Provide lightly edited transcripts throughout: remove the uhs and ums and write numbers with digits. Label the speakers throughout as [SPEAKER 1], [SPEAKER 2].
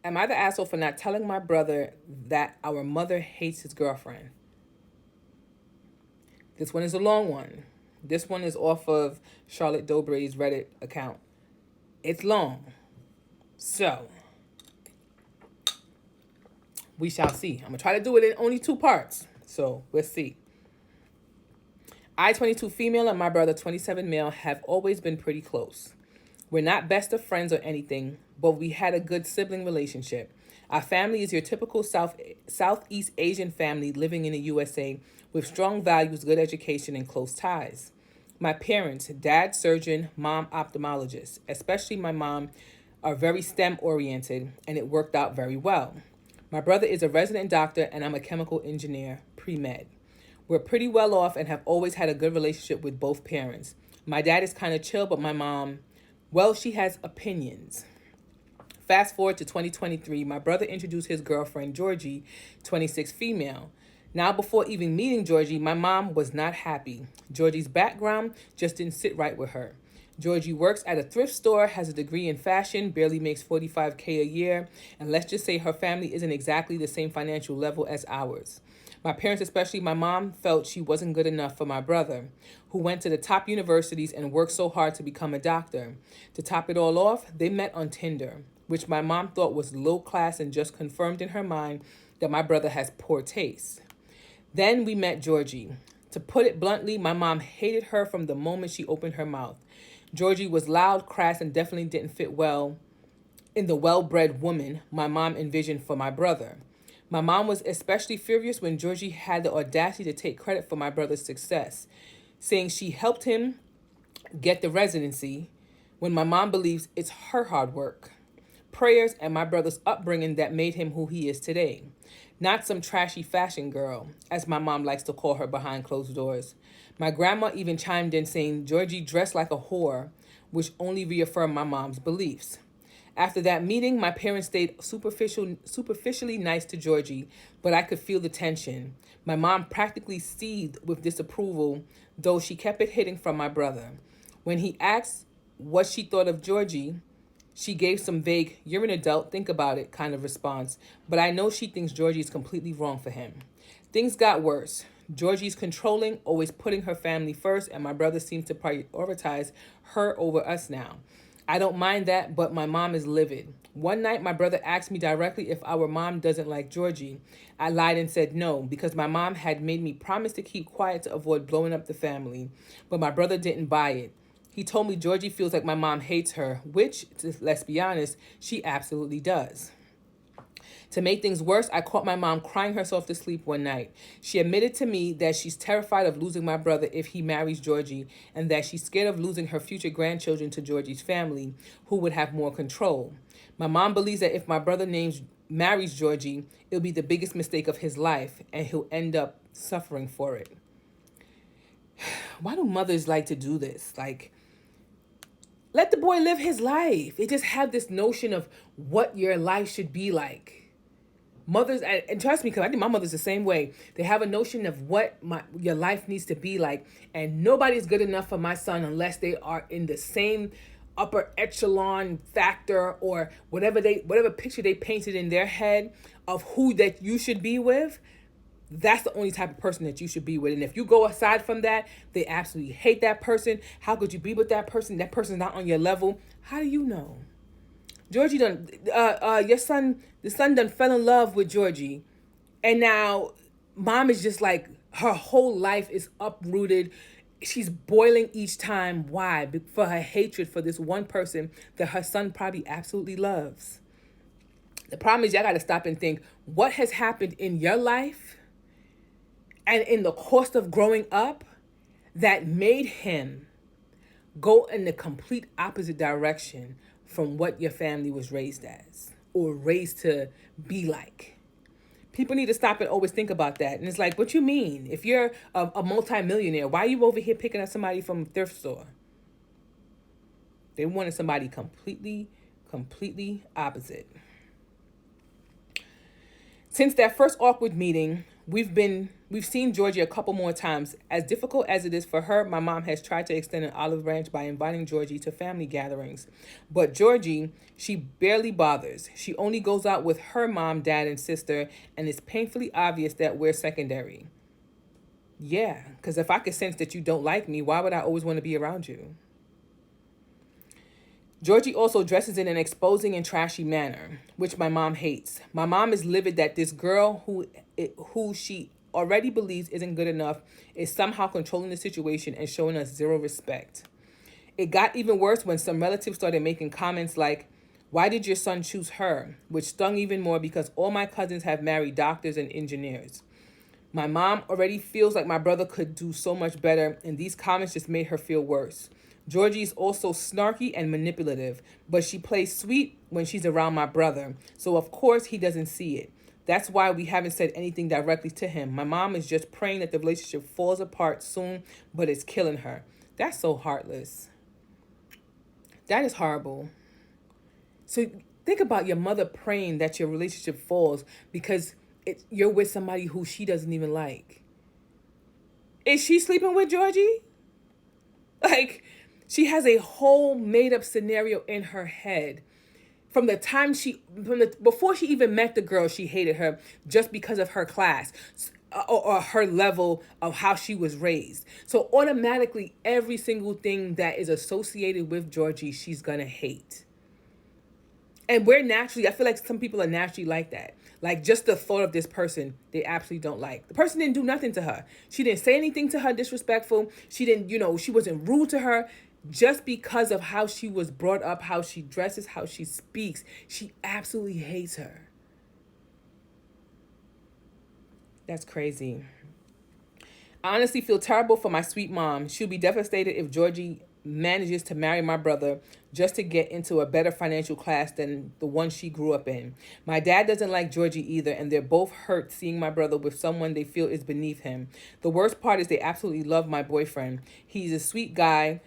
[SPEAKER 1] Am I the asshole for not telling my brother that our mother hates his girlfriend? This one is a long one. This one is off of Charlotte Dobray's Reddit account. It's long. So, we shall see. I'm going to try to do it in only 2 parts. So, we'll see. I, 22 female, and my brother, 27 male, have always been pretty close. We're not best of friends or anything, but we had a good sibling relationship. Our family is your typical Southeast Asian family living in the USA with strong values, good education, and close ties. My parents, dad surgeon, mom ophthalmologist, especially my mom, are very STEM oriented, and it worked out very well. My brother is a resident doctor, and I'm a chemical engineer, pre-med. We're pretty well off and have always had a good relationship with both parents. My dad is kind of chill, but my mom, well, she has opinions. Fast forward to 2023, my brother introduced his girlfriend, Georgie, 26 female. Now, before even meeting Georgie, my mom was not happy. Georgie's background just didn't sit right with her. Georgie works at a thrift store, has a degree in fashion, barely makes $45K a year, and let's just say her family isn't exactly the same financial level as ours. My parents, especially my mom, felt she wasn't good enough for my brother, who went to the top universities and worked so hard to become a doctor. To top it all off, they met on Tinder, which my mom thought was low class and just confirmed in her mind that my brother has poor taste. Then we met Georgie. To put it bluntly, my mom hated her from the moment she opened her mouth. Georgie was loud, crass, and definitely didn't fit well in the well-bred woman my mom envisioned for my brother. My mom was especially furious when Georgie had the audacity to take credit for my brother's success, saying she helped him get the residency when my mom believes it's her hard work, prayers, and my brother's upbringing that made him who he is today. Not some trashy fashion girl, as my mom likes to call her behind closed doors. My grandma even chimed in saying Georgie dressed like a whore, which only reaffirmed my mom's beliefs. After that meeting, my parents stayed superficially nice to Georgie, but I could feel the tension. My mom practically seethed with disapproval, though she kept it hidden from my brother. When he asked what she thought of Georgie, she gave some vague, "you're an adult, think about it" kind of response, but I know she thinks Georgie is completely wrong for him. Things got worse. Georgie's controlling, always putting her family first, and my brother seems to prioritize her over us now. I don't mind that, but my mom is livid. One night, my brother asked me directly if our mom doesn't like Georgie. I lied and said no, because my mom had made me promise to keep quiet to avoid blowing up the family, but my brother didn't buy it. He told me Georgie feels like my mom hates her, which, let's be honest, she absolutely does. To make things worse, I caught my mom crying herself to sleep one night. She admitted to me that she's terrified of losing my brother if he marries Georgie, and that she's scared of losing her future grandchildren to Georgie's family, who would have more control. My mom believes that if my brother marries Georgie, it'll be the biggest mistake of his life, and he'll end up suffering for it. Why do mothers like to do this? Let the boy live his life. They just have this notion of what your life should be like. Mothers, and trust me, because I think my mother's the same way. They have a notion of what your life needs to be like, and nobody's good enough for my son unless they are in the same upper echelon factor or whatever picture they painted in their head of who that you should be with. That's the only type of person that you should be with. And if you go aside from that, they absolutely hate that person. How could you be with that person? That person's not on your level. How do you know? Georgie the son done fell in love with Georgie. And now mom is just like, her whole life is uprooted. She's boiling each time. Why? For her hatred for this one person that her son probably absolutely loves. The problem is y'all got to stop and think, what has happened in your life and in the course of growing up that made him go in the complete opposite direction from what your family was raised as or raised to be like? People need to stop and always think about that. And it's like, what you mean? If you're a multimillionaire, why are you over here picking up somebody from a thrift store? They wanted somebody completely opposite. Since that first awkward meeting, We've seen Georgie a couple more times. As difficult as it is for her, my mom has tried to extend an olive branch by inviting Georgie to family gatherings. But Georgie, she barely bothers. She only goes out with her mom, dad, and sister, and it's painfully obvious that we're secondary. Yeah, because if I could sense that you don't like me, why would I always want to be around you? Georgie also dresses in an exposing and trashy manner, which my mom hates. My mom is livid that this girl who she already believes isn't good enough is somehow controlling the situation and showing us zero respect. It got even worse when some relatives started making comments like, "Why did your son choose her?" which stung even more because all my cousins have married doctors and engineers. My mom already feels like my brother could do so much better, and these comments just made her feel worse. Georgie is also snarky and manipulative, but she plays sweet when she's around my brother, so of course he doesn't see it. That's why we haven't said anything directly to him. My mom is just praying that the relationship falls apart soon, but it's killing her. That's so heartless. That is horrible. So think about your mother praying that your relationship falls because you're with somebody who she doesn't even like. Is she sleeping with Georgie? Like, she has a whole made-up scenario in her head. Before she even met the girl, she hated her just because of her class or her level of how she was raised. So automatically, every single thing that is associated with Georgie, she's gonna hate. And I feel like some people are naturally like that. Like, just the thought of this person, they absolutely don't like. The person didn't do nothing to her. She didn't say anything to her disrespectful. She wasn't rude to her. Just because of how she was brought up, how she dresses, how she speaks, she absolutely hates her. That's crazy. I honestly feel terrible for my sweet mom. She'll be devastated if Georgie manages to marry my brother just to get into a better financial class than the one she grew up in. My dad doesn't like Georgie either, and they're both hurt seeing my brother with someone they feel is beneath him. The worst part is they absolutely love my boyfriend. He's a sweet guy,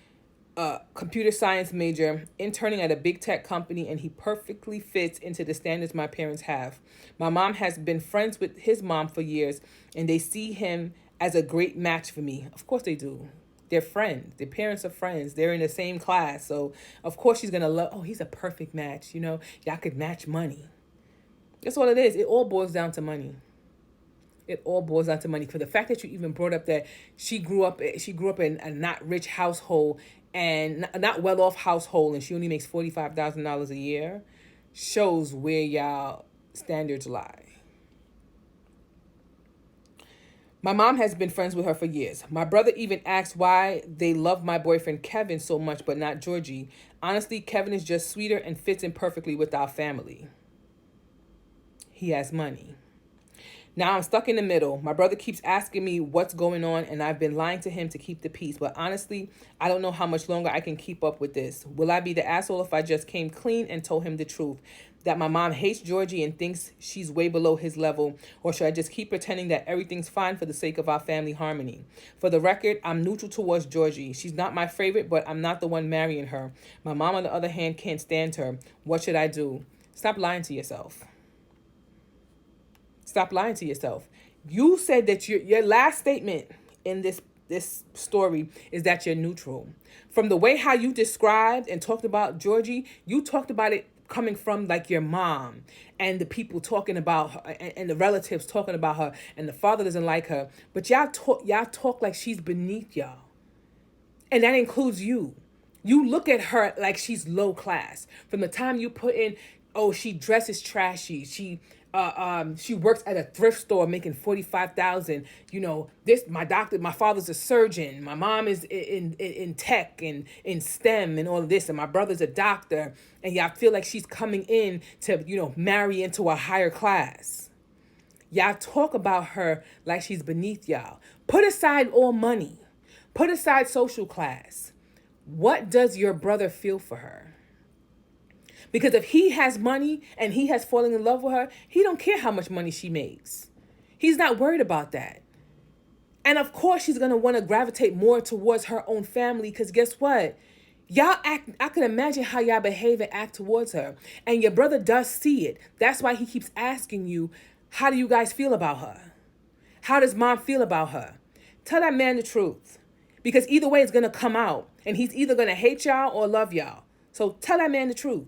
[SPEAKER 1] computer science major, interning at a big tech company, and he perfectly fits into the standards my parents have. My mom has been friends with his mom for years, and they see him as a great match for me. Of course they do. They're friends. Their parents are friends. They're in the same class. So, of course, she's going to love, he's a perfect match. Y'all could match money. That's all it is. It all boils down to money. It all boils down to money. For the fact that you even brought up that she grew up in a not rich household and not well-off household, and she only makes $45,000 a year, shows where y'all standards lie. My mom has been friends with her for years. My brother even asked why they love my boyfriend Kevin so much but not Georgie. Honestly, Kevin is just sweeter and fits in perfectly with our family. He has money. Now I'm stuck in the middle. My brother keeps asking me what's going on, and I've been lying to him to keep the peace. But honestly, I don't know how much longer I can keep up with this. Will I be the asshole if I just came clean and told him the truth? That my mom hates Georgie and thinks she's way below his level? Or should I just keep pretending that everything's fine for the sake of our family harmony? For the record, I'm neutral towards Georgie. She's not my favorite, but I'm not the one marrying her. My mom, on the other hand, can't stand her. What should I do? Stop lying to yourself. Stop lying to yourself. You said that your last statement in this story is that you're neutral. From the way how you described and talked about Georgie, you talked about it coming from like your mom and the people talking about her and the relatives talking about her, and the father doesn't like her. But y'all talk like she's beneath y'all. And that includes you. You look at her like she's low class. From the time you put in, she dresses trashy. She works at a thrift store making $45,000. My father's a surgeon. My mom is in tech and in STEM and all of this, and my brother's a doctor. And y'all feel like she's coming in to, marry into a higher class. Y'all talk about her like she's beneath y'all. Put aside all money. Put aside social class. What does your brother feel for her? Because if he has money and he has fallen in love with her, he don't care how much money she makes. He's not worried about that. And of course, she's going to want to gravitate more towards her own family, because guess what? I can imagine how y'all behave and act towards her. And your brother does see it. That's why he keeps asking you, how do you guys feel about her? How does mom feel about her? Tell that man the truth. Because either way, it's going to come out. And he's either going to hate y'all or love y'all. So tell that man the truth.